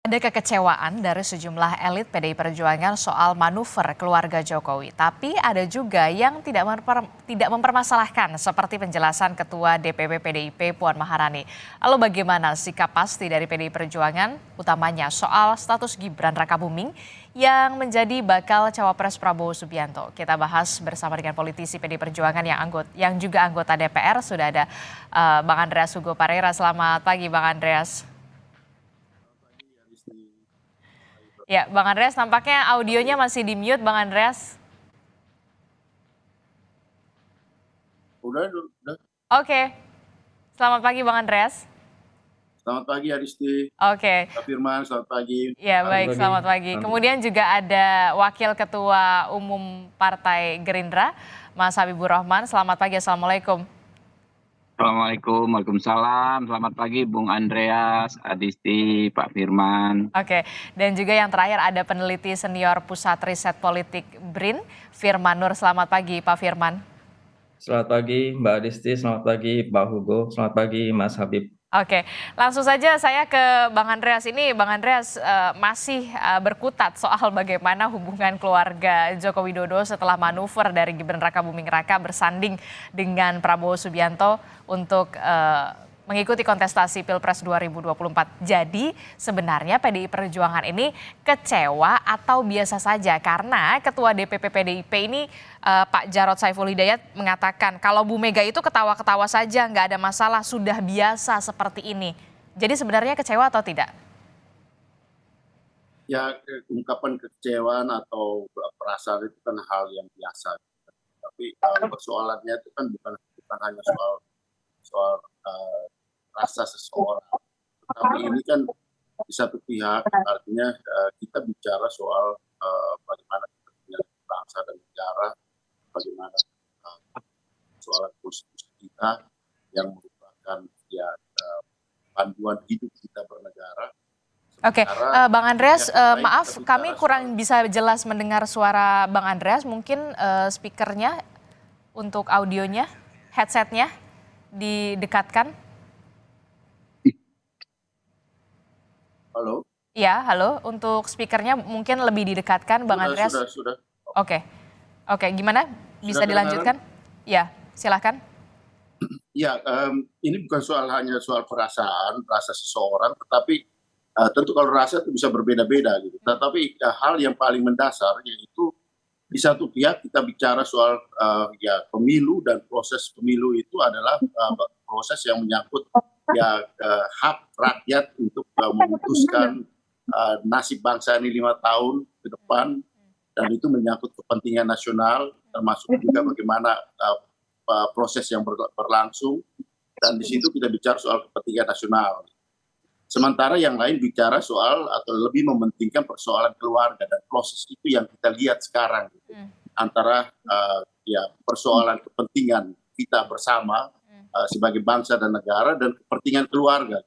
Ada kekecewaan dari sejumlah elit PDI Perjuangan soal manuver keluarga Jokowi. Tapi ada juga yang tidak mempermasalahkan seperti penjelasan Ketua DPP PDIP Puan Maharani. Lalu bagaimana sikap pasti dari PDI Perjuangan, utamanya soal status Gibran Rakabuming yang menjadi bakal cawapres Prabowo Subianto. Kita bahas bersama dengan politisi PDI Perjuangan yang juga anggota DPR. Sudah ada Bang Andreas Hugo Parera. Selamat pagi Bang Andreas. Ya, Bang Andreas, nampaknya audionya masih di mute, Bang Andreas. Udah. Oke, selamat pagi Bang Andreas. Selamat pagi Aristi. Oke. Pak Firman, selamat pagi. Ya baik, selamat pagi. Kemudian juga ada Wakil Ketua Umum Partai Gerindra, Mas Habibur Rahman. Selamat pagi, Assalamualaikum. Assalamualaikum, waalaikumsalam. Selamat pagi Bung Andreas, Adisti, Pak Firman. Oke, dan juga yang terakhir ada peneliti senior Pusat Riset Politik BRIN, Firman Nur. Selamat pagi Pak Firman. Selamat pagi Mbak Adisti, selamat pagi Pak Hugo, selamat pagi Mas Habib. Oke, langsung saja saya ke Bang Andreas. Ini Bang Andreas masih berkutat soal bagaimana hubungan keluarga Joko Widodo setelah manuver dari Gibran Rakabuming Raka bersanding dengan Prabowo Subianto untuk mengikuti kontestasi Pilpres 2024. Jadi sebenarnya PDI Perjuangan ini kecewa atau biasa saja karena Ketua DPP PDIP ini Pak Jarod Saiful Hidayat mengatakan kalau Bu Mega itu ketawa-ketawa saja, nggak ada masalah, sudah biasa seperti ini. Jadi sebenarnya kecewa atau tidak? Ya, ungkapan kekecewaan atau perasaan itu kan hal yang biasa. Tapi persoalannya itu kan bukan hanya soal rasa seseorang. Tapi ini kan di satu pihak artinya kita bicara soal bagaimana kepentingan bangsa dan negara, bagaimana soal konstitusi kita yang merupakan panduan hidup kita bernegara. Oke, Bang Andreas, maaf kami kurang bisa jelas mendengar suara Bang Andreas. Mungkin speakernya untuk audionya, headsetnya didekatkan. Halo? Ya, halo. Untuk speakernya mungkin lebih didekatkan, Bang Andreas. Sudah. Oke, gimana? Bisa dilanjutkan? Ya, silakan. Ya, ini bukan hanya soal perasaan, rasa seseorang, tetapi tentu kalau rasa itu bisa berbeda-beda gitu. Tetapi hal yang paling mendasar yaitu di satu pihak kita bicara soal pemilu, dan proses pemilu itu adalah proses yang menyangkut hak rakyat untuk memutuskan nasib bangsa ini 5 tahun ke depan, dan itu menyangkut kepentingan nasional, termasuk juga bagaimana proses yang berlangsung, dan di situ kita bicara soal kepentingan nasional. Sementara yang lain bicara soal atau lebih mementingkan persoalan keluarga, dan proses itu yang kita lihat sekarang gitu. Antara persoalan kepentingan kita bersama sebagai bangsa dan negara dan kepentingan keluarga.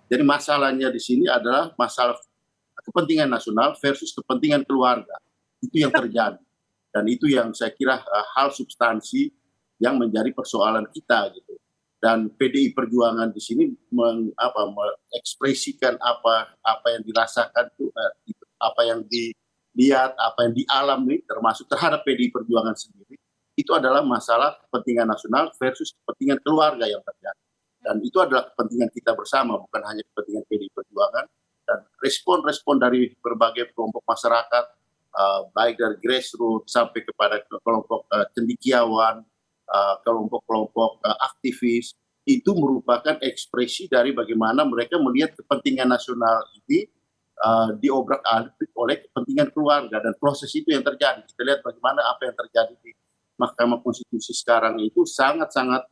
Jadi masalahnya di sini adalah masalah kepentingan nasional versus kepentingan keluarga. Itu yang terjadi, dan itu yang saya kira hal substansi yang menjadi persoalan kita gitu. Dan PDI Perjuangan di sini mengekspresikan apa yang dirasakan itu, apa yang dilihat, apa yang dialami, termasuk terhadap PDI Perjuangan sendiri, itu adalah masalah kepentingan nasional versus kepentingan keluarga yang terjadi. Dan itu adalah kepentingan kita bersama, bukan hanya kepentingan PDI Perjuangan. Dan respon-respon dari berbagai kelompok masyarakat, baik dari grassroots sampai kepada kelompok cendekiawan, kelompok-kelompok aktivis, itu merupakan ekspresi dari bagaimana mereka melihat kepentingan nasional ini diobrak-abrik oleh kepentingan keluarga, dan proses itu yang terjadi. Kita lihat bagaimana apa yang terjadi di Mahkamah Konstitusi sekarang itu sangat-sangat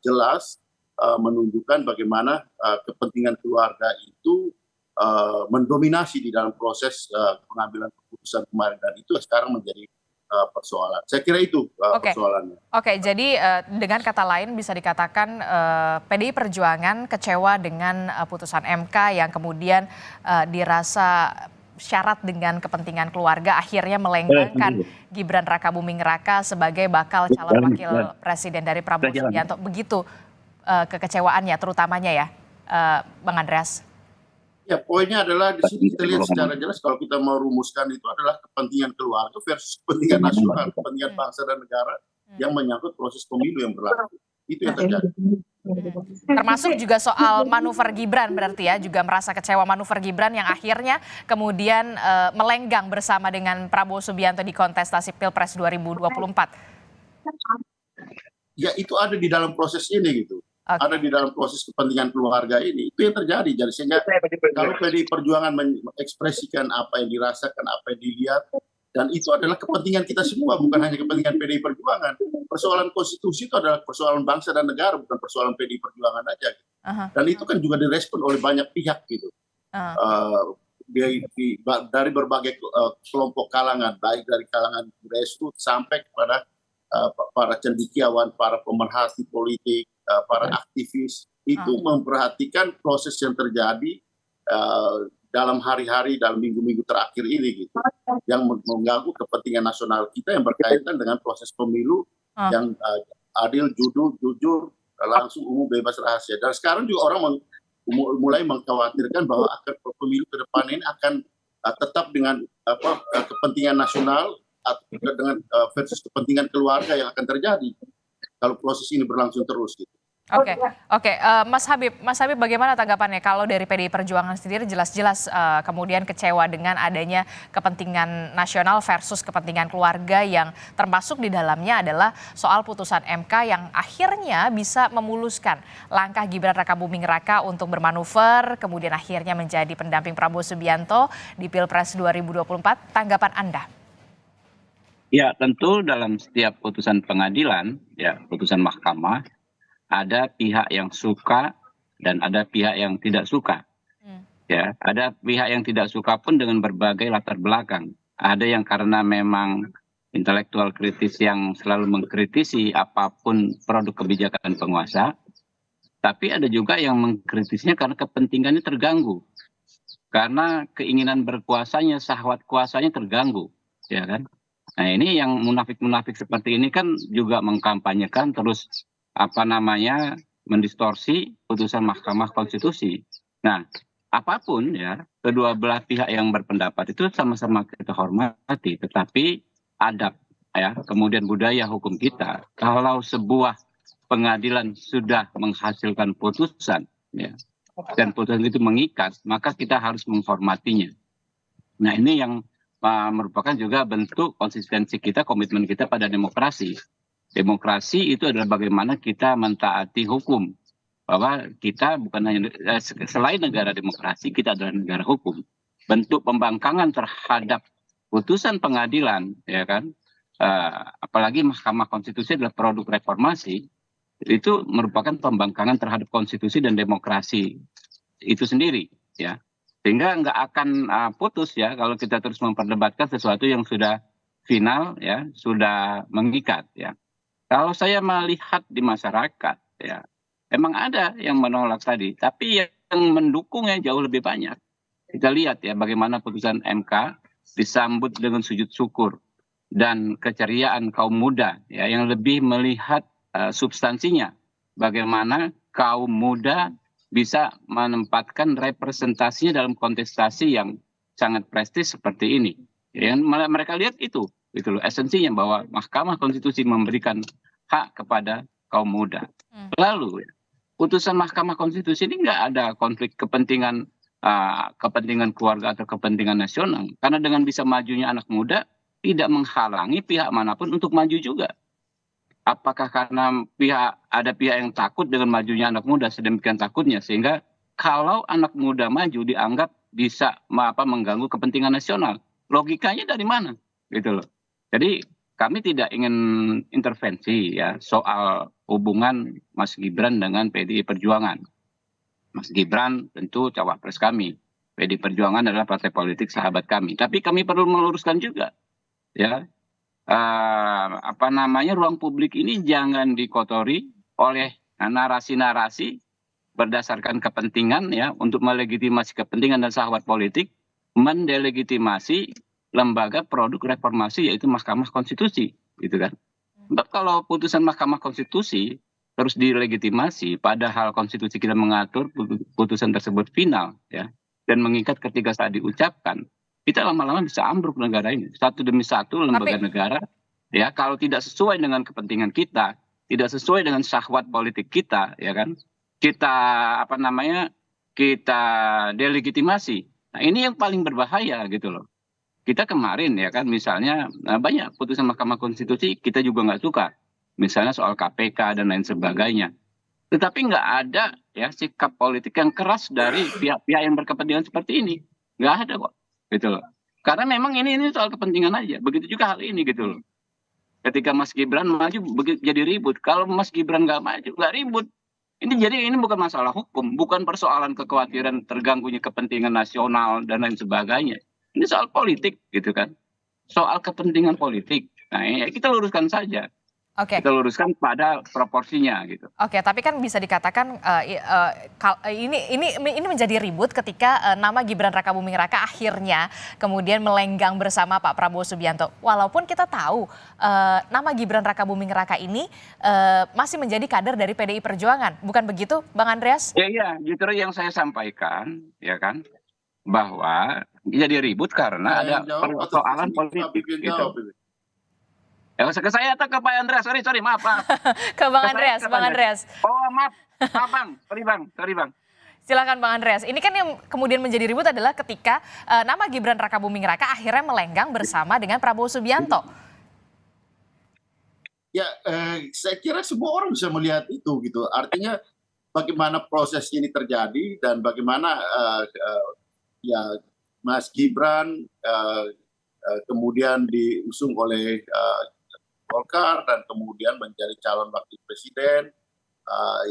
jelas menunjukkan bagaimana kepentingan keluarga itu mendominasi di dalam proses pengambilan keputusan kemarin, dan itu sekarang menjadi persoalan. Saya kira itu persoalannya. Oke, jadi dengan kata lain bisa dikatakan PDI Perjuangan kecewa dengan putusan MK yang kemudian dirasa syarat dengan kepentingan keluarga, akhirnya melenggangkan Gibran Rakabuming Raka sebagai bakal calon wakil presiden dari Prabowo Subianto. Begitu kekecewaannya terutamanya ya, Bang Andreas. Ya, poinnya adalah di sini kita lihat secara Golongan. jelas kalau kita mau rumuskan itu adalah kepentingan keluarga versus kepentingan nasional, kepentingan Hmm, bangsa dan negara hmm, yang menyangkut proses pemilu yang berlaku. Itu yang terjadi. hmm. Termasuk juga soal manuver Gibran berarti ya, juga merasa kecewa manuver Gibran yang akhirnya kemudian melenggang bersama dengan Prabowo Subianto di kontestasi Pilpres 2024. Ya, itu ada di dalam proses ini gitu. Ada Oke. di dalam proses kepentingan keluarga ini. Itu yang terjadi. Jadi sehingga kalau PDI Perjuangan mengekspresikan apa yang dirasakan, apa yang dilihat, dan itu adalah kepentingan kita semua, bukan hanya kepentingan PDI Perjuangan. Persoalan konstitusi itu adalah persoalan bangsa dan negara, bukan persoalan PDI Perjuangan aja. Aha, Dan itu kan juga direspon oleh banyak pihak gitu. aha, Eh, dari berbagai kelompok kalangan, baik dari kalangan grassroots sampai kepada para cendekiawan, para pemerhati politik, para aktivis, itu memperhatikan proses yang terjadi dalam hari-hari, dalam minggu-minggu terakhir ini gitu, yang mengganggu kepentingan nasional kita yang berkaitan dengan proses pemilu aha. yang adil, jujur, langsung, umum, bebas, rahasia. Dan sekarang juga orang mulai mengkhawatirkan bahwa akan pemilu ke depan ini akan tetap dengan kepentingan nasional atau dengan versus kepentingan keluarga yang akan terjadi kalau proses ini berlangsung terus gitu. Oke, oke. Mas Habib, bagaimana tanggapannya kalau dari PDI Perjuangan sendiri jelas-jelas kemudian kecewa dengan adanya kepentingan nasional versus kepentingan keluarga yang termasuk di dalamnya adalah soal putusan MK yang akhirnya bisa memuluskan langkah Gibran Rakabuming Raka untuk bermanuver, kemudian akhirnya menjadi pendamping Prabowo Subianto di Pilpres 2024. Tanggapan Anda? Ya, tentu dalam setiap putusan pengadilan, ya putusan mahkamah, ada pihak yang suka dan ada pihak yang tidak suka. Hmm. Ya, ada pihak yang tidak suka pun dengan berbagai latar belakang. Ada yang karena memang intelektual kritis yang selalu mengkritisi apapun produk kebijakan penguasa, tapi ada juga yang mengkritisnya karena kepentingannya terganggu, karena keinginan berkuasanya, syahwat kuasanya terganggu, ya kan? Nah, ini yang munafik-munafik seperti ini kan juga mengkampanyekan terus mendistorsi putusan Mahkamah Konstitusi. Nah, apapun ya, kedua belah pihak yang berpendapat itu sama-sama kita hormati, tetapi adab ya, kemudian budaya hukum kita, kalau sebuah pengadilan sudah menghasilkan putusan ya, dan putusan itu mengikat, maka kita harus menghormatinya. Nah, ini yang merupakan juga bentuk konsistensi kita, komitmen kita pada demokrasi. Demokrasi itu adalah bagaimana kita mentaati hukum. Bahwa kita bukan hanya selain negara demokrasi, kita adalah negara hukum. Bentuk pembangkangan terhadap putusan pengadilan, ya kan? Apalagi Mahkamah Konstitusi adalah produk reformasi, itu merupakan pembangkangan terhadap konstitusi dan demokrasi itu sendiri, ya. Sehingga nggak akan putus ya kalau kita terus memperdebatkan sesuatu yang sudah final, ya, sudah mengikat, ya. Kalau saya melihat di masyarakat, ya, emang ada yang menolak tadi, tapi yang mendukungnya jauh lebih banyak. Kita lihat ya bagaimana putusan MK disambut dengan sujud syukur dan keceriaan kaum muda, ya, yang lebih melihat substansinya. Bagaimana kaum muda bisa menempatkan representasinya dalam kontestasi yang sangat prestis seperti ini. Ya, mereka lihat itu loh, esensinya bahwa Mahkamah Konstitusi memberikan hak kepada kaum muda. Lalu putusan Mahkamah Konstitusi ini nggak ada konflik kepentingan keluarga atau kepentingan nasional, karena dengan bisa majunya anak muda tidak menghalangi pihak manapun untuk maju juga. Apakah karena ada pihak yang takut dengan majunya anak muda sedemikian takutnya sehingga kalau anak muda maju dianggap bisa mengganggu kepentingan nasional? Logikanya dari mana? Gitu loh. Jadi kami tidak ingin intervensi ya soal hubungan Mas Gibran dengan PDI Perjuangan. Mas Gibran tentu cawapres kami. PDI Perjuangan adalah partai politik sahabat kami. Tapi kami perlu meluruskan juga, ya, ruang publik ini jangan dikotori oleh narasi-narasi berdasarkan kepentingan, ya, untuk melegitimasi kepentingan dan syahwat politik, mendelegitimasi lembaga produk reformasi yaitu Mahkamah Konstitusi, gitu kan. Sebab kalau putusan Mahkamah Konstitusi terus dilegitimasi, padahal konstitusi kita mengatur putusan tersebut final, ya, dan mengikat ketika saat diucapkan, kita lama-lama bisa ambruk negara ini satu demi satu lembaga Tapi negara. Ya, kalau tidak sesuai dengan kepentingan kita, tidak sesuai dengan syahwat politik kita, ya kan, kita apa namanya, kita delegitimasi. Nah, ini yang paling berbahaya gitu loh. Kita kemarin ya kan, misalnya banyak putusan Mahkamah Konstitusi kita juga nggak suka, misalnya soal KPK dan lain sebagainya. Tetapi nggak ada ya sikap politik yang keras dari pihak-pihak yang berkepentingan seperti ini, nggak ada kok, gitu loh. Karena memang ini soal kepentingan aja. Begitu juga hal ini gitu loh. Ketika Mas Gibran maju jadi ribut. Kalau Mas Gibran nggak maju nggak ribut. Ini bukan masalah hukum, bukan persoalan kekhawatiran terganggunya kepentingan nasional dan lain sebagainya. Ini soal politik gitu kan, soal kepentingan politik. Nah, ya kita luruskan saja. oke. Kita luruskan pada proporsinya gitu. Oke, tapi kan bisa dikatakan ini menjadi ribut ketika nama Gibran Rakabuming Raka akhirnya kemudian melenggang bersama Pak Prabowo Subianto. Walaupun kita tahu nama Gibran Rakabuming Raka ini masih menjadi kader dari PDI Perjuangan, bukan begitu, Bang Andreas? Ya, justru yang saya sampaikan ya kan, bahwa jadi ribut karena ada persoalan politik gitu. Ke saya atau ke Pak Andreas? Sorry, maaf. Ke Bang Andreas, Bang Andreas. Oh, maaf Bang. Sorry Bang. Silakan Bang Andreas. Ini kan yang kemudian menjadi ribut adalah ketika nama Gibran Rakabuming Raka akhirnya melenggang bersama dengan Prabowo Subianto. Ya, saya kira semua orang bisa melihat itu gitu. Artinya bagaimana proses ini terjadi dan bagaimana ya Mas Gibran kemudian diusung oleh Golkar dan kemudian menjadi calon wakil presiden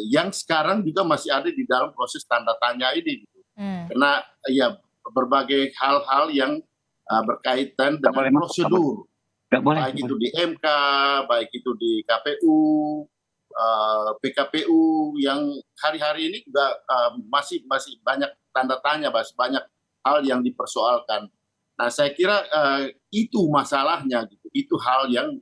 yang sekarang juga masih ada di dalam proses tanda tanya ini gitu. Karena ya berbagai hal-hal yang berkaitan dengan prosedur, baik itu di MK, baik itu di KPU, PKPU yang hari-hari ini juga masih banyak tanda tanya, banyak hal yang dipersoalkan. Nah, saya kira itu masalahnya gitu. Itu hal yang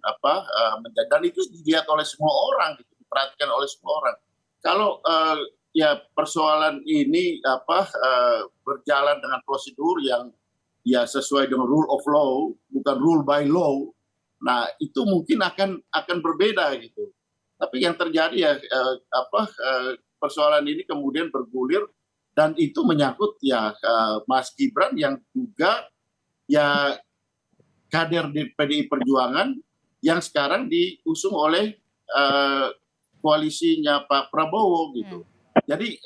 menjadi, dan itu dilihat oleh semua orang gitu, diperhatikan oleh semua orang. Kalau ya persoalan ini berjalan dengan prosedur yang ya sesuai dengan rule of law, bukan rule by law. Nah, itu mungkin akan berbeda gitu. Tapi yang terjadi ya persoalan ini kemudian bergulir dan itu menyangkut ya Mas Gibran yang juga ya kader di PDI Perjuangan yang sekarang diusung oleh koalisinya Pak Prabowo gitu. Jadi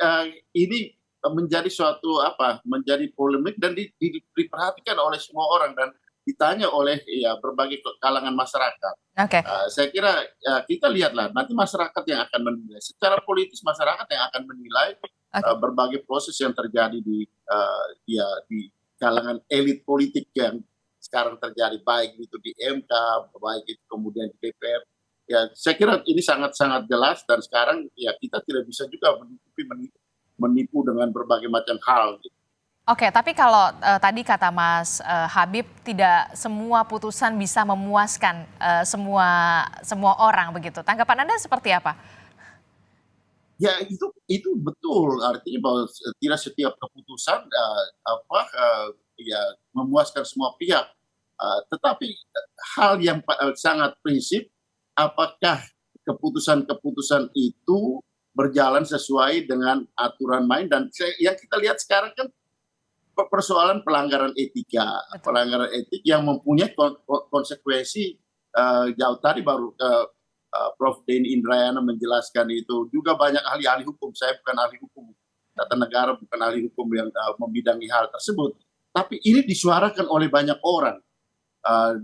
ini menjadi suatu menjadi polemik dan diperhatikan oleh semua orang dan ditanya oleh ya berbagai kalangan masyarakat. Oke. Saya kira kita lihatlah nanti masyarakat yang akan menilai. Secara politis masyarakat yang akan menilai berbagai proses yang terjadi di kalangan elit politik yang sekarang terjadi, baik itu di MK, baik itu kemudian di DPR. Ya, saya kira ini sangat-sangat jelas dan sekarang ya kita tidak bisa juga menipu dengan berbagai macam hal. Gitu. Oke, tapi kalau tadi kata Mas Habib tidak semua putusan bisa memuaskan semua orang begitu. Tanggapan Anda seperti apa? Ya itu betul, artinya bahwa tidak setiap keputusan ya memuaskan semua pihak. Tetapi hal yang sangat prinsip, apakah keputusan-keputusan itu berjalan sesuai dengan aturan main dan yang kita lihat sekarang kan persoalan pelanggaran etika, pelanggaran etik yang mempunyai konsekuensi jauh tadi baru Prof. Denny Indrayana menjelaskan itu. Juga banyak ahli-ahli hukum, saya bukan ahli hukum tata negara, bukan ahli hukum yang membidangi hal tersebut. Tapi ini disuarakan oleh banyak orang.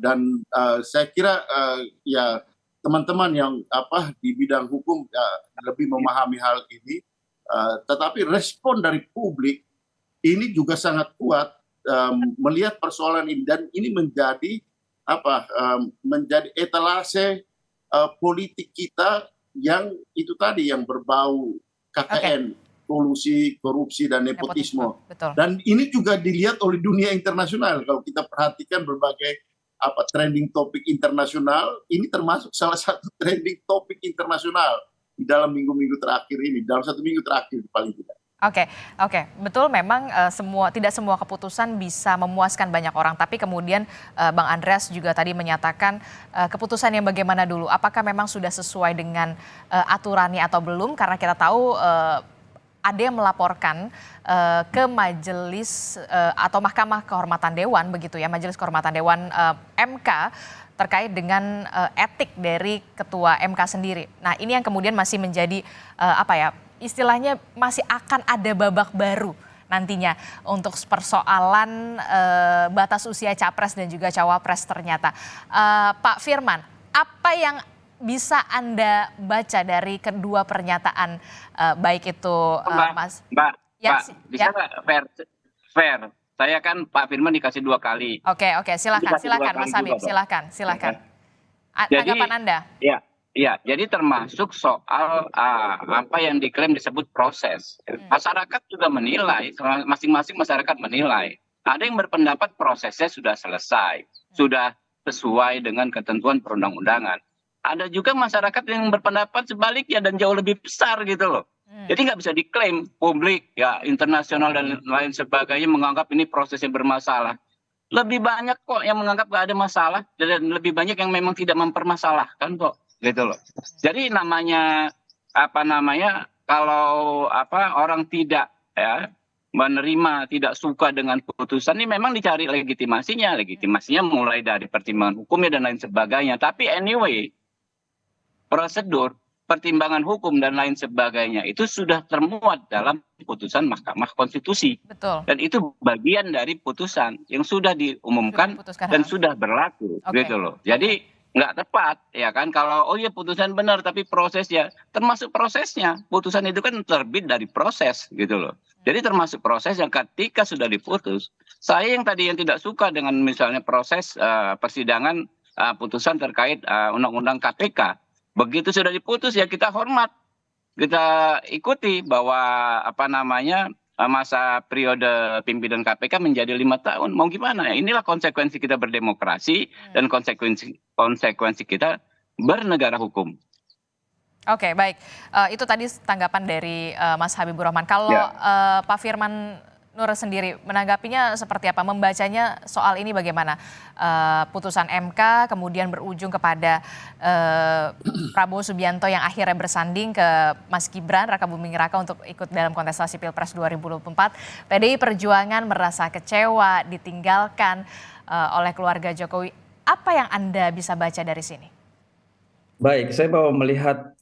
Dan saya kira ya teman-teman yang di bidang hukum lebih memahami hal ini. Tetapi respon dari publik ini juga sangat kuat melihat persoalan ini. Dan ini menjadi menjadi etalase politik kita yang itu tadi yang berbau KKN, kolusi, korupsi dan nepotisme. Betul. Dan ini juga dilihat oleh dunia internasional. Kalau kita perhatikan berbagai trending topik internasional, ini termasuk salah satu trending topik internasional di dalam minggu-minggu terakhir ini, dalam 1 minggu terakhir paling tidak. Oke, oke, betul memang tidak semua keputusan bisa memuaskan banyak orang, tapi kemudian Bang Andreas juga tadi menyatakan keputusan yang bagaimana dulu, apakah memang sudah sesuai dengan aturannya atau belum? Karena kita tahu ada yang melaporkan ke majelis atau Mahkamah Kehormatan Dewan begitu ya, Majelis Kehormatan Dewan MK terkait dengan etik dari ketua MK sendiri. Nah, ini yang kemudian masih menjadi apa ya? Istilahnya masih akan ada babak baru nantinya untuk persoalan batas usia capres dan juga cawapres ternyata. Pak Firman, apa yang bisa Anda baca dari kedua pernyataan baik itu Mas? Mbak, Ya, bisa nggak fair? Saya kan Pak Firman dikasih 2 kali. Oke, silakan Dikasih 2 Mas kali Habib, juga dong. silakan. Jadi, Tanggapan Anda? ya, jadi termasuk soal apa yang diklaim disebut proses. Masyarakat juga menilai, masing-masing masyarakat menilai. Ada yang berpendapat prosesnya sudah selesai, sudah sesuai dengan ketentuan perundang-undangan. Ada juga masyarakat yang berpendapat sebaliknya dan jauh lebih besar gitu loh. Jadi nggak bisa diklaim publik, ya internasional dan lain sebagainya menganggap ini proses yang bermasalah. Lebih banyak kok yang menganggap nggak ada masalah dan lebih banyak yang memang tidak mempermasalahkan kok gitu loh. Jadi namanya kalau orang tidak ya menerima, tidak suka dengan putusan ini memang dicari legitimasinya mulai dari pertimbangan hukumnya dan lain sebagainya. Tapi anyway, prosedur pertimbangan hukum dan lain sebagainya itu sudah termuat dalam putusan Mahkamah Konstitusi. Betul. Dan itu bagian dari putusan yang sudah diumumkan dan sudah berlaku gitu loh. Jadi nggak tepat ya kan kalau putusan benar tapi prosesnya termasuk prosesnya. Putusan itu kan terbit dari proses gitu loh. Jadi termasuk proses yang ketika sudah diputus, saya yang tadi yang tidak suka dengan misalnya proses persidangan putusan terkait undang-undang KPK. Begitu sudah diputus ya kita hormat, kita ikuti bahwa masa periode pimpinan KPK menjadi 5 tahun. Mau gimana ya? Inilah konsekuensi kita berdemokrasi dan konsekuensi kita bernegara hukum. Oke, baik. Itu tadi tanggapan dari Mas Habibur Rahman. Kalau Pak Firman Nur sendiri menanggapinya seperti apa? Membacanya soal ini bagaimana? Putusan MK kemudian berujung kepada Prabowo Subianto yang akhirnya bersanding ke Mas Gibran Raka Buming Raka untuk ikut dalam kontestasi Pilpres 2024. PDI Perjuangan merasa kecewa, ditinggalkan oleh keluarga Jokowi. Apa yang Anda bisa baca dari sini? Baik, saya mau melihat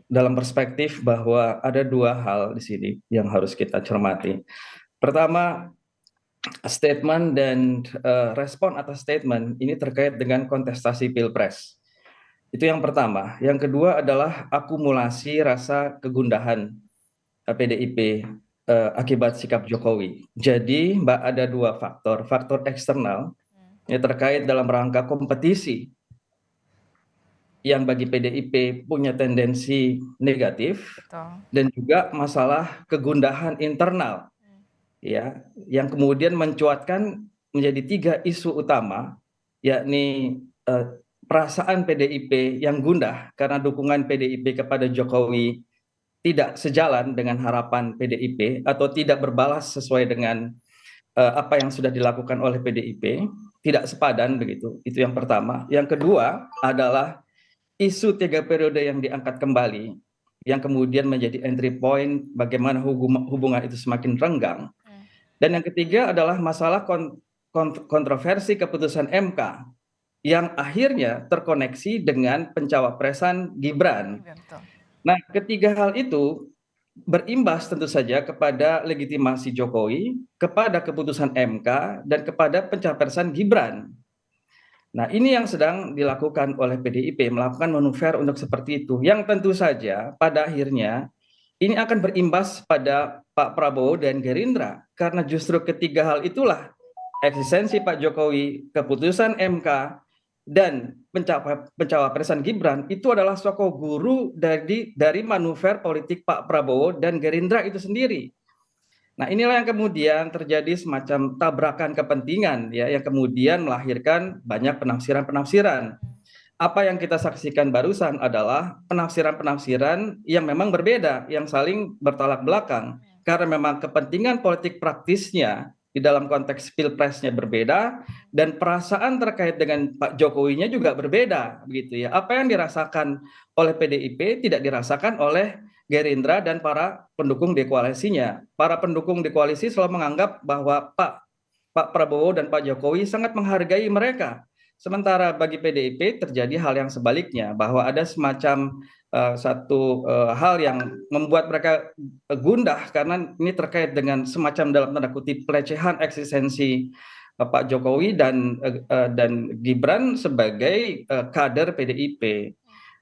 dalam perspektif bahwa ada 2 hal di sini yang harus kita cermati. Pertama, statement dan respon atas statement ini terkait dengan kontestasi Pilpres. Itu yang pertama. Yang kedua adalah akumulasi rasa kegundahan PDIP akibat sikap Jokowi. Jadi, Mbak, ada 2 faktor. Faktor eksternal yang terkait dalam rangka kompetisi yang bagi PDIP punya tendensi negatif. Betul. Dan juga masalah kegundahan internal. Ya, yang kemudian mencuatkan menjadi 3 isu utama, yakni perasaan PDIP yang gundah karena dukungan PDIP kepada Jokowi tidak sejalan dengan harapan PDIP atau tidak berbalas sesuai dengan apa yang sudah dilakukan oleh PDIP, tidak sepadan begitu. Itu yang pertama. Yang kedua adalah isu 3 periode yang diangkat kembali, yang kemudian menjadi entry point bagaimana hubungan itu semakin renggang. Dan yang ketiga adalah masalah kontroversi keputusan MK yang akhirnya terkoneksi dengan pencawapresan Gibran. Nah, ketiga hal itu berimbas tentu saja kepada legitimasi Jokowi, kepada keputusan MK, dan kepada pencapresan Gibran. Nah, ini yang sedang dilakukan oleh PDIP, melakukan manuver untuk seperti itu. Yang tentu saja pada akhirnya ini akan berimbas pada Pak Prabowo dan Gerindra. Karena justru ketiga hal itulah eksistensi Pak Jokowi, keputusan MK, dan pencawapresan Gibran itu adalah soko guru dari manuver politik Pak Prabowo dan Gerindra itu sendiri. Nah, inilah yang kemudian terjadi semacam tabrakan kepentingan ya, yang kemudian melahirkan banyak penafsiran-penafsiran. Apa yang kita saksikan barusan adalah penafsiran-penafsiran yang memang berbeda, yang saling bertolak belakang. karena memang kepentingan politik praktisnya di dalam konteks pilpresnya berbeda dan perasaan terkait dengan Pak Jokowinya juga berbeda begitu ya. Apa yang dirasakan oleh PDIP tidak dirasakan oleh Gerindra dan para pendukung di koalisinya. Para pendukung di koalisi selalu menganggap bahwa Pak Prabowo dan Pak Jokowi sangat menghargai mereka. Sementara bagi PDIP terjadi hal yang sebaliknya, bahwa ada semacam satu hal yang membuat mereka gundah karena ini terkait dengan semacam dalam tanda kutip pelecehan eksistensi Pak Jokowi dan Gibran sebagai kader PDIP.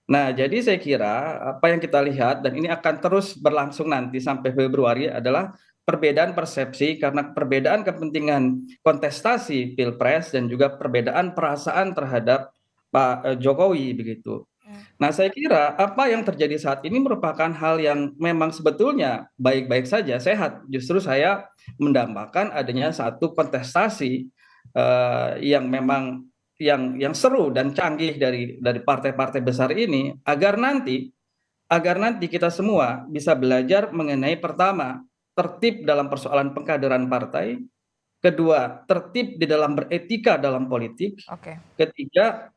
Nah, jadi saya kira apa yang kita lihat dan ini akan terus berlangsung nanti sampai Februari adalah perbedaan persepsi karena perbedaan kepentingan kontestasi Pilpres dan juga perbedaan perasaan terhadap Pak Jokowi begitu. Nah, saya kira apa yang terjadi saat ini merupakan hal yang memang sebetulnya baik-baik saja, sehat. Justru saya mendambakan adanya satu kontestasi yang memang yang seru dan canggih dari partai-partai besar ini agar nanti kita semua bisa belajar mengenai pertama tertib dalam persoalan pengkaderan partai, kedua tertib di dalam beretika dalam politik, Oke. ketiga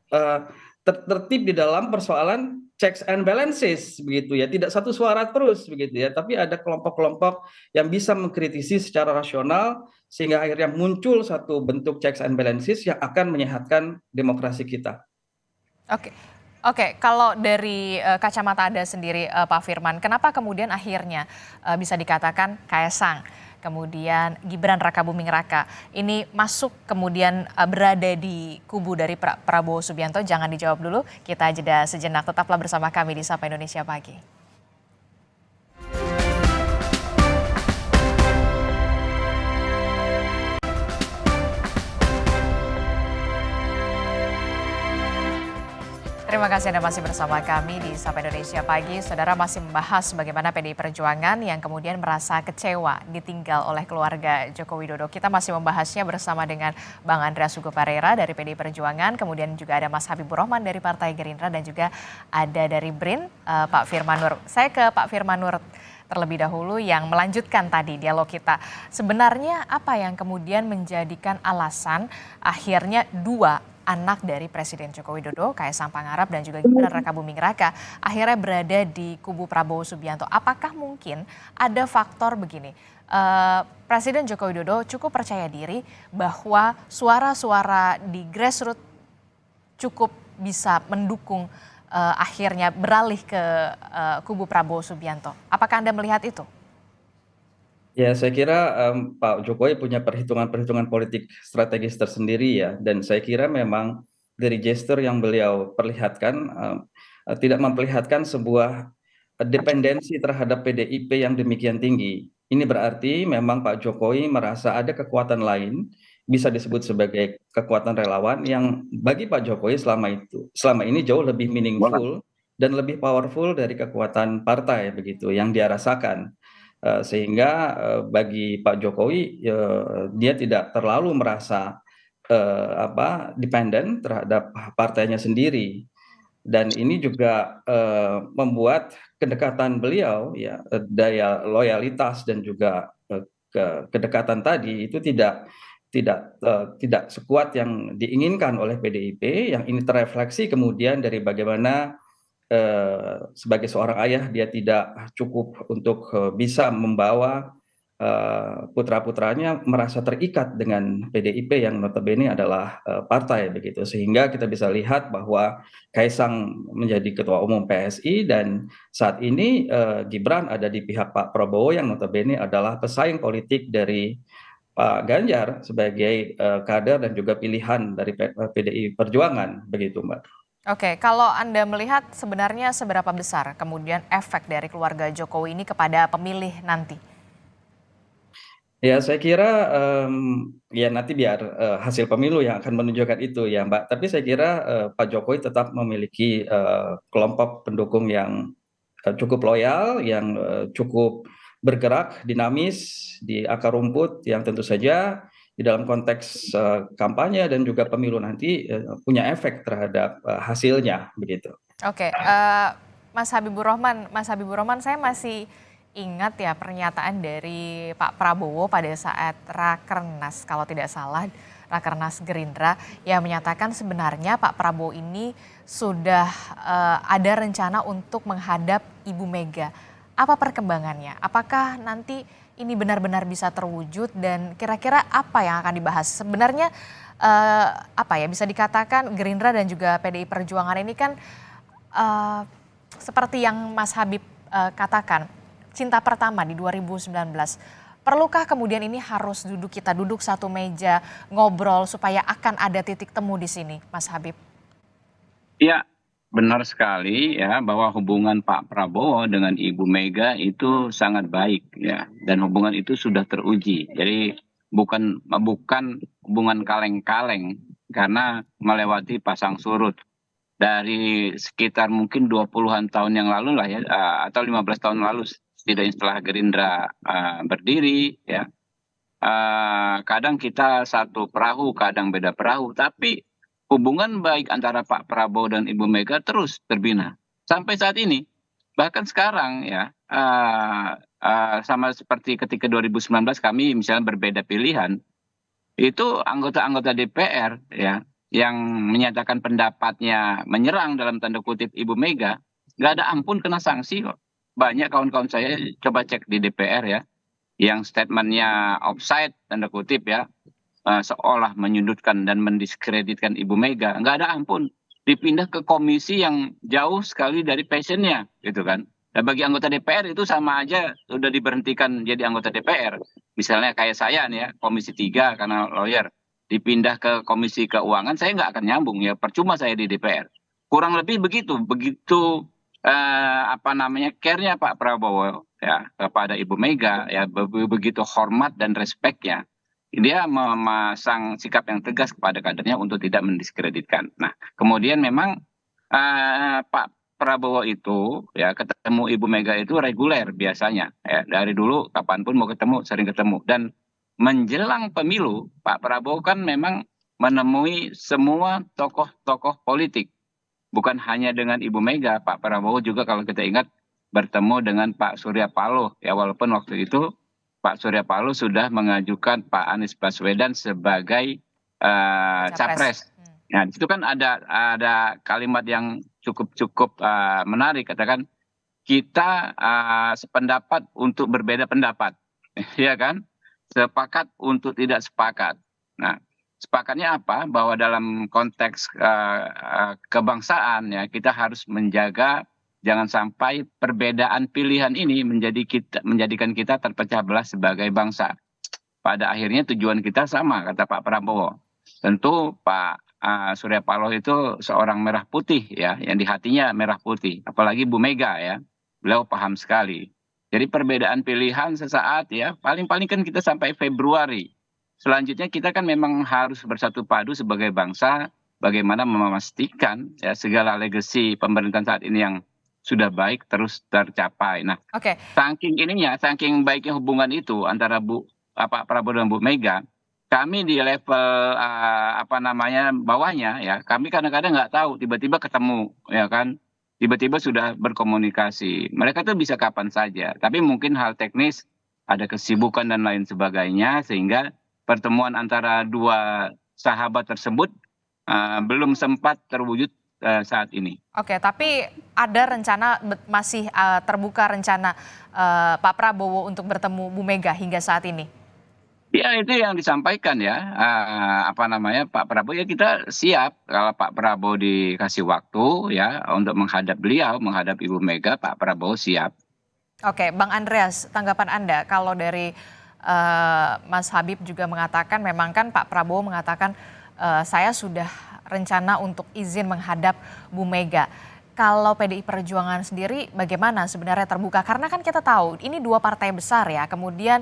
tertib di dalam persoalan checks and balances begitu ya, tidak satu suara terus begitu ya, tapi ada kelompok-kelompok yang bisa mengkritisi secara rasional sehingga akhirnya muncul satu bentuk checks and balances yang akan menyehatkan demokrasi kita. Oke. Oke, kalau dari kacamata Anda sendiri, Pak Firman, kenapa kemudian akhirnya bisa dikatakan Kaesang, kemudian Gibran Rakabuming Raka ini masuk kemudian berada di kubu dari Prabowo Subianto? Jangan dijawab dulu, kita jeda sejenak. Tetaplah bersama kami di Sapa Indonesia Pagi. Terima kasih Anda masih bersama kami di Sapa Indonesia Pagi. Saudara, masih membahas bagaimana PDI Perjuangan yang kemudian merasa kecewa ditinggal oleh keluarga Joko Widodo. Kita masih membahasnya bersama dengan Bang Andreas Hugo Parera dari PDI Perjuangan, kemudian juga ada Mas Habibur Rahman dari Partai Gerindra dan juga ada dari BRIN, Pak Firman Nur. Saya ke Pak Firman Nur terlebih dahulu yang melanjutkan tadi dialog kita. Sebenarnya apa yang kemudian menjadikan alasan akhirnya dua anak dari Presiden Joko Widodo, Kaesang Pangarap dan juga Gibran Rakabuming Raka akhirnya berada di kubu Prabowo Subianto? Apakah mungkin ada faktor begini, Presiden Joko Widodo cukup percaya diri bahwa suara-suara di grassroots cukup bisa mendukung akhirnya beralih ke kubu Prabowo Subianto? Apakah Anda melihat itu? Ya, saya kira Pak Jokowi punya perhitungan-perhitungan politik strategis tersendiri ya, dan saya kira memang dari gestur yang beliau perlihatkan tidak memperlihatkan sebuah dependensi terhadap PDIP yang demikian tinggi. Ini berarti memang Pak Jokowi merasa ada kekuatan lain, bisa disebut sebagai kekuatan relawan yang bagi Pak Jokowi selama ini jauh lebih meaningful dan lebih powerful dari kekuatan partai begitu yang dia rasakan. Sehingga bagi Pak Jokowi dia tidak terlalu merasa dependen terhadap partainya sendiri, dan ini juga membuat kedekatan beliau ya, daya loyalitas dan juga kedekatan tadi itu tidak sekuat yang diinginkan oleh PDIP, yang ini terrefleksi kemudian dari bagaimana sebagai seorang ayah dia tidak cukup untuk bisa membawa putra-putranya merasa terikat dengan PDIP yang notabene adalah partai begitu, sehingga kita bisa lihat bahwa Kaesang menjadi ketua umum PSI dan saat ini Gibran ada di pihak Pak Prabowo yang notabene adalah pesaing politik dari Pak Ganjar sebagai kader dan juga pilihan dari PDI Perjuangan begitu, Mbak. Oke, kalau Anda melihat sebenarnya seberapa besar kemudian efek dari keluarga Jokowi ini kepada pemilih nanti? Ya, saya kira ya nanti biar hasil pemilu yang akan menunjukkan itu ya, Mbak. Tapi saya kira Pak Jokowi tetap memiliki kelompok pendukung yang cukup loyal, yang cukup bergerak, dinamis di akar rumput, yang tentu saja di dalam konteks kampanye dan juga pemilu nanti punya efek terhadap hasilnya begitu. Oke, Mas Habibur Rahman, saya masih ingat ya pernyataan dari Pak Prabowo pada saat Rakernas, kalau tidak salah, Rakernas Gerindra, yang menyatakan sebenarnya Pak Prabowo ini sudah ada rencana untuk menghadap Ibu Mega. Apa perkembangannya? Apakah nanti ini benar-benar bisa terwujud dan kira-kira apa yang akan dibahas? Sebenarnya apa ya, bisa dikatakan Gerindra dan juga PDI Perjuangan ini kan seperti yang Mas Habib katakan, cinta pertama di 2019. Perlukah kemudian ini harus kita duduk satu meja, ngobrol supaya akan ada titik temu di sini, Mas Habib? Ya, benar sekali ya bahwa hubungan Pak Prabowo dengan Ibu Mega itu sangat baik ya, dan hubungan itu sudah teruji. Jadi bukan bukan hubungan kaleng-kaleng karena melewati pasang surut. Dari sekitar mungkin 20-an tahun yang lalu lah ya, atau 15 tahun lalu setidaknya setelah Gerindra berdiri ya. Kadang kita satu perahu, kadang beda perahu, tapi hubungan baik antara Pak Prabowo dan Ibu Mega terus terbina sampai saat ini. Bahkan sekarang ya, sama seperti ketika 2019 kami misalnya berbeda pilihan, itu anggota-anggota DPR ya yang menyatakan pendapatnya menyerang dalam tanda kutip Ibu Mega, nggak ada ampun kena sanksi kok. Banyak kawan-kawan saya coba cek di DPR ya, yang statementnya offside tanda kutip ya, seolah menyudutkan dan mendiskreditkan Ibu Mega, nggak ada ampun. Dipindah ke komisi yang jauh sekali dari passionnya, gitu kan. Dan bagi anggota DPR itu sama aja udah diberhentikan jadi anggota DPR. Misalnya kayak saya nih ya, Komisi 3 karena lawyer, dipindah ke Komisi Keuangan, saya nggak akan nyambung ya, percuma saya di DPR. Kurang lebih begitu, apa namanya, care-nya Pak Prabowo ya kepada Ibu Mega ya, begitu hormat dan respect-nya. Dia memasang sikap yang tegas kepada kadernya untuk tidak mendiskreditkan. Nah, kemudian memang Pak Prabowo itu ya ketemu Ibu Mega itu reguler biasanya ya, dari dulu kapanpun mau ketemu sering ketemu, dan menjelang pemilu Pak Prabowo kan memang menemui semua tokoh-tokoh politik, bukan hanya dengan Ibu Mega. Pak Prabowo juga kalau kita ingat bertemu dengan Pak Surya Paloh ya, walaupun waktu itu Pak Surya Paloh sudah mengajukan Pak Anies Baswedan sebagai capres. Nah, di situ kan ada kalimat yang cukup menarik, katakan kita sependapat untuk berbeda pendapat, ya kan? Sepakat untuk tidak sepakat. Nah, sepakatnya apa? Bahwa dalam konteks kebangsaan ya, kita harus menjaga jangan sampai perbedaan pilihan ini menjadikan kita terpecah belah sebagai bangsa. Pada akhirnya tujuan kita sama, kata Pak Prabowo. Tentu Pak Surya Paloh itu seorang merah putih ya, yang di hatinya merah putih. Apalagi Bu Mega ya, beliau paham sekali. Jadi perbedaan pilihan sesaat ya, paling-paling kan kita sampai Februari. Selanjutnya kita kan memang harus bersatu padu sebagai bangsa, bagaimana memastikan ya segala legasi pemerintahan saat ini yang sudah baik terus tercapai. Nah, saking baiknya hubungan itu antara Pak Prabowo dan Bu Mega, kami di level apa namanya bawahnya ya, kami kadang-kadang nggak tahu, tiba-tiba ketemu ya kan, tiba-tiba sudah berkomunikasi. Mereka tuh bisa kapan saja, tapi mungkin hal teknis, ada kesibukan dan lain sebagainya, sehingga pertemuan antara dua sahabat tersebut belum sempat terwujud saat ini. Oke, tapi ada rencana, masih terbuka rencana Pak Prabowo untuk bertemu Bu Mega hingga saat ini? Ya, itu yang disampaikan ya, apa namanya, Pak Prabowo ya, kita siap kalau Pak Prabowo dikasih waktu ya untuk menghadap beliau, menghadap Ibu Mega, Pak Prabowo siap. Oke, Bang Andreas, tanggapan Anda kalau dari Mas Habib juga mengatakan, memang kan Pak Prabowo mengatakan saya sudah rencana untuk izin menghadap Bu Mega. Kalau PDI Perjuangan sendiri bagaimana sebenarnya, terbuka? Karena kan kita tahu ini dua partai besar ya, kemudian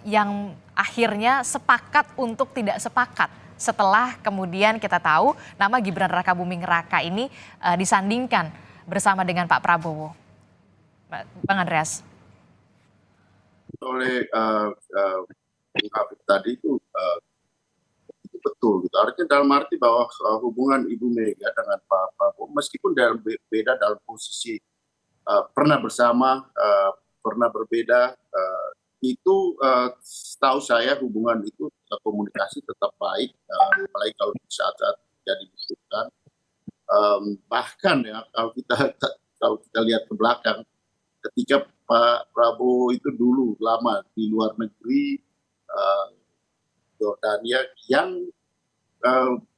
yang akhirnya sepakat untuk tidak sepakat. Setelah kemudian kita tahu nama Gibran Rakabuming Raka ini disandingkan bersama dengan Pak Prabowo. Bang Andreas. Oleh tadi itu betul gitu. Artinya dalam arti bahwa hubungan Ibu Mega dengan Pak Prabowo meskipun beda dalam posisi pernah bersama pernah berbeda, itu setahu saya hubungan itu komunikasi tetap baik, apalagi kalau di saat-saat jadi dibutuhkan. Bahkan ya kalau kita lihat ke belakang, ketika Pak Prabowo itu dulu lama di luar negeri, Jordania, yang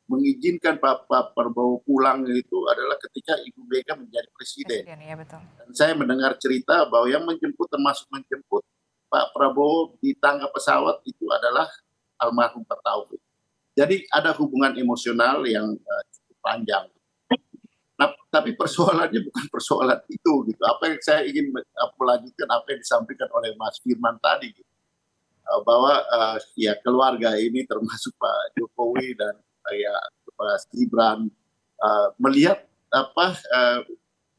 mengizinkan Pak Prabowo pulang itu adalah ketika Ibu Mega menjadi presiden. Ya, betul. Dan saya mendengar cerita bahwa yang menjemput, termasuk menjemput Pak Prabowo di tangga pesawat itu adalah almarhum Pak Taufik. Jadi ada hubungan emosional yang cukup panjang. Nah, tapi persoalannya bukan persoalan itu gitu. Apa yang saya ingin melanjutkan apa yang disampaikan oleh Mas Firman tadi gitu. Bahwa ya keluarga ini termasuk Pak Jokowi dan ya Mas Gibran melihat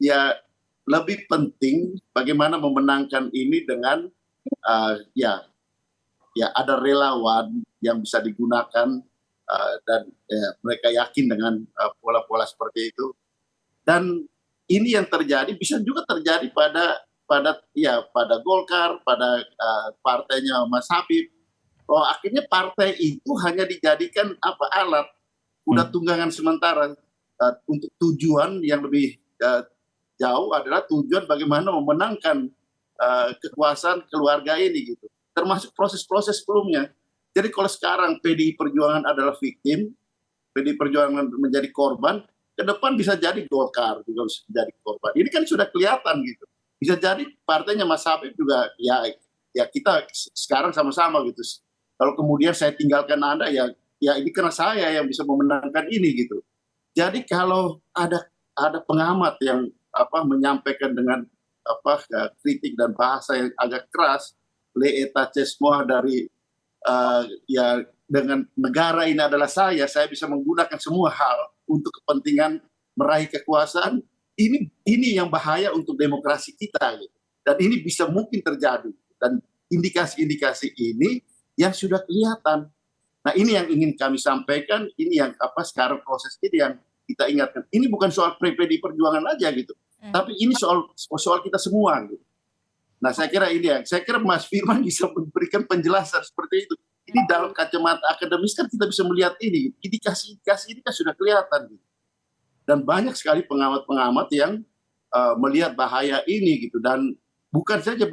ya lebih penting bagaimana memenangkan ini dengan ya ada relawan yang bisa digunakan dan mereka yakin dengan pola-pola seperti itu. Dan ini yang terjadi bisa juga terjadi pada Golkar, pada partainya Mas Habib, bahwa akhirnya partai itu hanya dijadikan alat kuda tunggangan sementara untuk tujuan yang lebih jauh adalah tujuan bagaimana memenangkan kekuasaan keluarga ini gitu, termasuk proses-proses sebelumnya. Jadi kalau sekarang PDI Perjuangan adalah victim, PDI Perjuangan menjadi korban, ke depan bisa jadi Golkar juga bisa jadi korban. Ini kan sudah kelihatan gitu. Bisa jadi partainya Mas Habib juga ya kita sekarang sama-sama gitu. Kalau kemudian saya tinggalkan Anda ya ini karena saya yang bisa memenangkan ini gitu. Jadi kalau ada pengamat yang menyampaikan dengan kritik dan bahasa yang agak keras, le eta semua dari ya dengan negara ini adalah saya bisa menggunakan semua hal untuk kepentingan meraih kekuasaan, ini yang bahaya untuk demokrasi kita gitu. Dan ini bisa mungkin terjadi, dan indikasi-indikasi ini yang sudah kelihatan. Nah, ini yang ingin kami sampaikan, ini yang sekarang proses ini yang kita ingatkan. Ini bukan soal PDI Perjuangan aja gitu, tapi ini soal kita semua gitu. Nah, saya kira Mas Firman bisa memberikan penjelasan seperti itu. Ini dalam kacamata akademis kan kita bisa melihat ini, indikasi-indikasi ini kan sudah kelihatan gitu. Dan banyak sekali pengamat-pengamat yang melihat bahaya ini gitu, dan bukan saja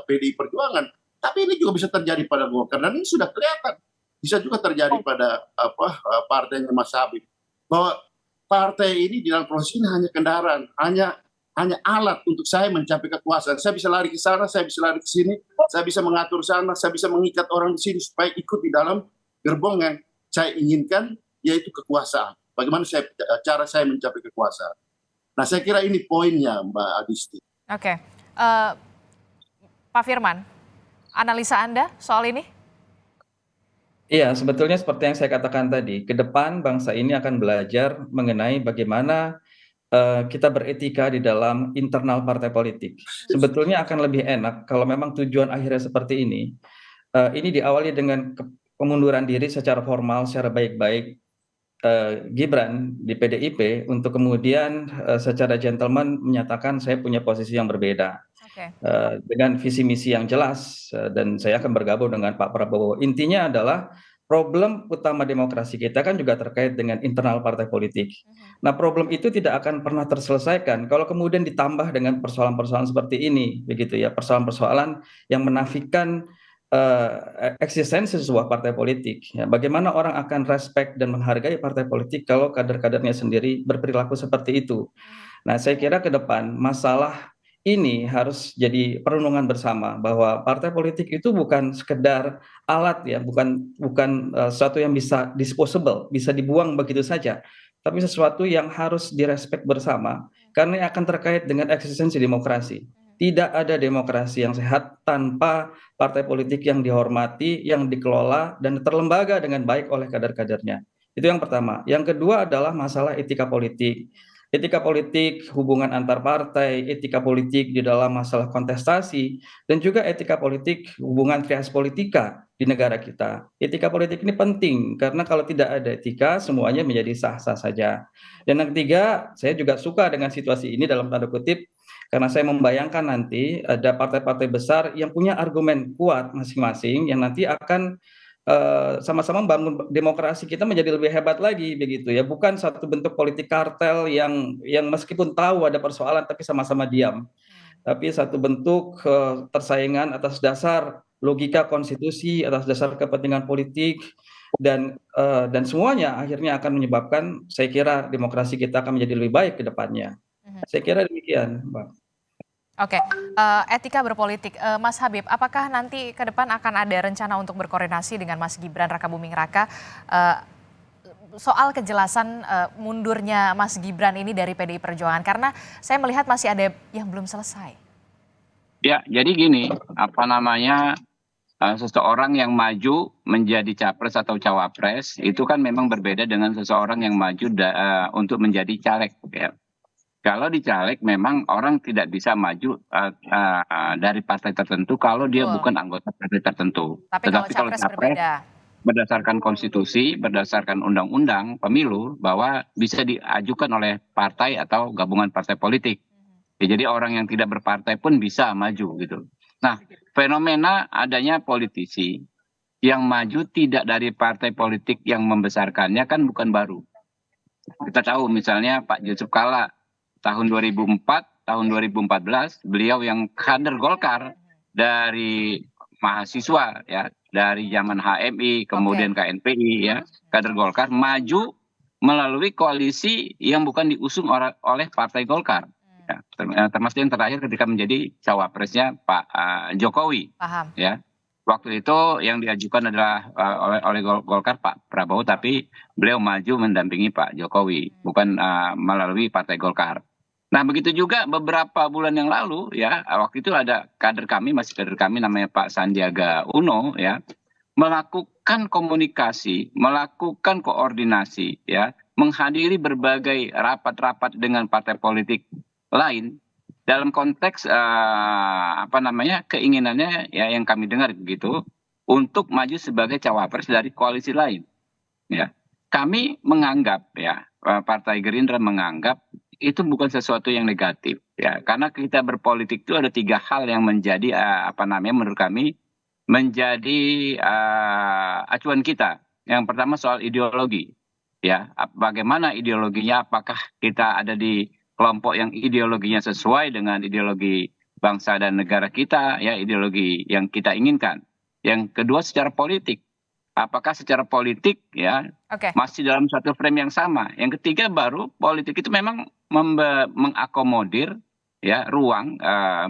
PDI Perjuangan, tapi ini juga bisa terjadi pada Golkar, dan ini sudah kelihatan. Bisa juga terjadi pada partainya Mas Habib, bahwa partai ini di dalam proses ini hanya kendaraan, hanya alat untuk saya mencapai kekuasaan. Saya bisa lari ke sana, saya bisa lari ke sini, saya bisa mengatur sana, saya bisa mengikat orang di sini supaya ikut di dalam gerbong yang saya inginkan, yaitu kekuasaan. Bagaimana cara saya mencapai kekuasaan. Nah, saya kira ini poinnya, Mbak Adisti. Oke. Pak Firman, analisa Anda soal ini? Iya, sebetulnya seperti yang saya katakan tadi, ke depan bangsa ini akan belajar mengenai bagaimana kita beretika di dalam internal partai politik. Sebetulnya akan lebih enak kalau memang tujuan akhirnya seperti ini. Ini diawali dengan pengunduran diri secara formal, secara baik-baik Gibran di PDIP untuk kemudian secara gentleman menyatakan saya punya posisi yang berbeda. Dengan visi misi yang jelas, dan saya akan bergabung dengan Pak Prabowo. Intinya adalah problem utama demokrasi kita kan juga terkait dengan internal partai politik. Nah, problem itu tidak akan pernah terselesaikan kalau kemudian ditambah dengan persoalan-persoalan seperti ini, begitu ya, persoalan-persoalan yang menafikan eksistensi sebuah partai politik. Ya, bagaimana orang akan respect dan menghargai partai politik kalau kader-kadernya sendiri berperilaku seperti itu? Nah, saya kira ke depan masalah ini harus jadi perenungan bersama bahwa partai politik itu bukan sekedar alat ya, bukan sesuatu yang bisa disposable, bisa dibuang begitu saja, tapi sesuatu yang harus direspek bersama karena akan terkait dengan eksistensi demokrasi. Tidak ada demokrasi yang sehat tanpa partai politik yang dihormati, yang dikelola dan terlembaga dengan baik oleh kader-kadernya. Itu yang pertama. Yang kedua adalah masalah etika politik. Etika politik, hubungan antar partai, etika politik di dalam masalah kontestasi, dan juga etika politik, hubungan trias politika di negara kita. Etika politik ini penting, karena kalau tidak ada etika, semuanya menjadi sah-sah saja. Dan yang ketiga, saya juga suka dengan situasi ini dalam tanda kutip, Karena saya membayangkan nanti ada partai-partai besar yang punya argumen kuat masing-masing yang nanti akan sama-sama membangun demokrasi kita menjadi lebih hebat lagi begitu ya. Bukan satu bentuk politik kartel yang meskipun tahu ada persoalan tapi sama-sama diam. Tapi satu bentuk persaingan atas dasar logika konstitusi, atas dasar kepentingan politik dan semuanya akhirnya akan menyebabkan saya kira demokrasi kita akan menjadi lebih baik ke depannya. Saya kira demikian, Bang. Oke, etika berpolitik, Mas Habib, apakah nanti ke depan akan ada rencana untuk berkoordinasi dengan Mas Gibran Rakabuming Raka soal kejelasan mundurnya Mas Gibran ini dari PDI Perjuangan? Karena saya melihat masih ada yang belum selesai. Ya, jadi gini, apa namanya, seseorang yang maju menjadi capres atau cawapres itu kan memang berbeda dengan seseorang yang maju untuk menjadi caleg. Ya. Kalau di caleg memang orang tidak bisa maju dari partai tertentu kalau dia bukan anggota partai tertentu. Tapi kalau capres berbeda. Berdasarkan konstitusi, berdasarkan undang-undang pemilu bahwa bisa diajukan oleh partai atau gabungan partai politik. Ya, jadi orang yang tidak berpartai pun bisa maju gitu. Nah, fenomena adanya politisi yang maju tidak dari partai politik yang membesarkannya kan bukan baru. Kita tahu misalnya Pak Yusuf Kalla tahun 2004, tahun 2014 beliau yang kader Golkar dari mahasiswa ya, dari zaman HMI kemudian KNPI ya, kader Golkar maju melalui koalisi yang bukan diusung oleh Partai Golkar. Ya, termasuk yang terakhir ketika menjadi cawapresnya Pak Jokowi. Paham. Ya. Waktu itu yang diajukan adalah oleh Golkar Pak Prabowo, tapi beliau maju mendampingi Pak Jokowi, bukan melalui Partai Golkar. Nah, begitu juga beberapa bulan yang lalu ya, waktu itu ada masih kader kami namanya Pak Sandiaga Uno ya, melakukan komunikasi, melakukan koordinasi ya, menghadiri berbagai rapat-rapat dengan partai politik lain dalam konteks keinginannya ya yang kami dengar begitu untuk maju sebagai cawapres dari koalisi lain. Ya. Kami menganggap ya, Partai Gerindra menganggap itu bukan sesuatu yang negatif ya, karena kita berpolitik itu ada 3 hal yang menjadi menurut kami menjadi acuan kita. Yang pertama soal ideologi ya, bagaimana ideologinya, apakah kita ada di kelompok yang ideologinya sesuai dengan ideologi bangsa dan negara kita ya, ideologi yang kita inginkan. Yang kedua secara politik, apakah secara politik ya masih dalam satu frame yang sama. Yang ketiga baru politik itu memang mengakomodir ya ruang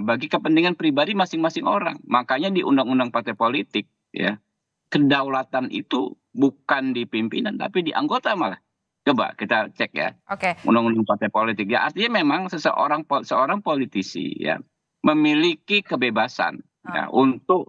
bagi kepentingan pribadi masing-masing orang. Makanya di undang-undang partai politik ya, kedaulatan itu bukan di pimpinan tapi di anggota malah. Coba kita cek ya. Undang-undang partai politik ya, artinya memang seorang politisi ya memiliki kebebasan ya untuk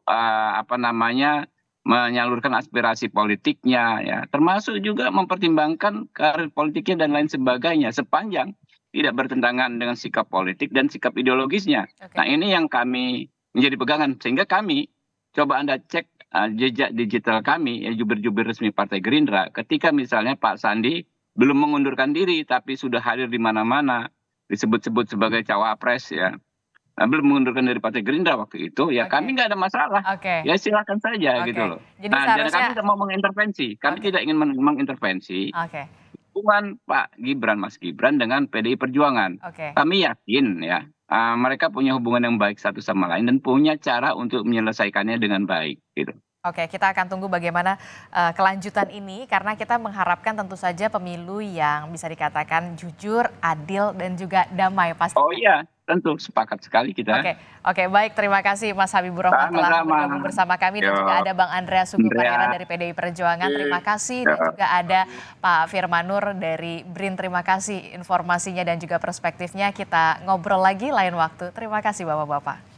menyalurkan aspirasi politiknya ya, termasuk juga mempertimbangkan karir politiknya dan lain sebagainya sepanjang tidak bertentangan dengan sikap politik dan sikap ideologisnya. Nah, ini yang kami menjadi pegangan, sehingga kami coba Anda cek jejak digital kami ya, jubir-jubir resmi Partai Gerindra, ketika misalnya Pak Sandi belum mengundurkan diri tapi sudah hadir di mana-mana, disebut-sebut sebagai cawapres ya, belum mengundurkan dari Partai Gerindra waktu itu ya, kami nggak ada masalah ya, silakan saja gitu loh. Jadi dan kami tidak mau mengintervensi, kami tidak ingin mengintervensi hubungan Pak Gibran, Mas Gibran dengan PDI Perjuangan. Kami yakin ya mereka punya hubungan yang baik satu sama lain dan punya cara untuk menyelesaikannya dengan baik gitu. Oke, kita akan tunggu bagaimana kelanjutan ini, karena kita mengharapkan tentu saja pemilu yang bisa dikatakan jujur, adil, dan juga damai pastinya. Oh iya, tentu sepakat sekali kita. Oke, baik, terima kasih Mas Habibur Rahman telah bergabung bersama kami, dan juga ada Bang Andreas Sugeng Parera dari PDI Perjuangan, terima kasih, dan juga ada Pak Firmanur dari BRIN, terima kasih informasinya dan juga perspektifnya. Kita ngobrol lagi lain waktu. Terima kasih Bapak-Bapak.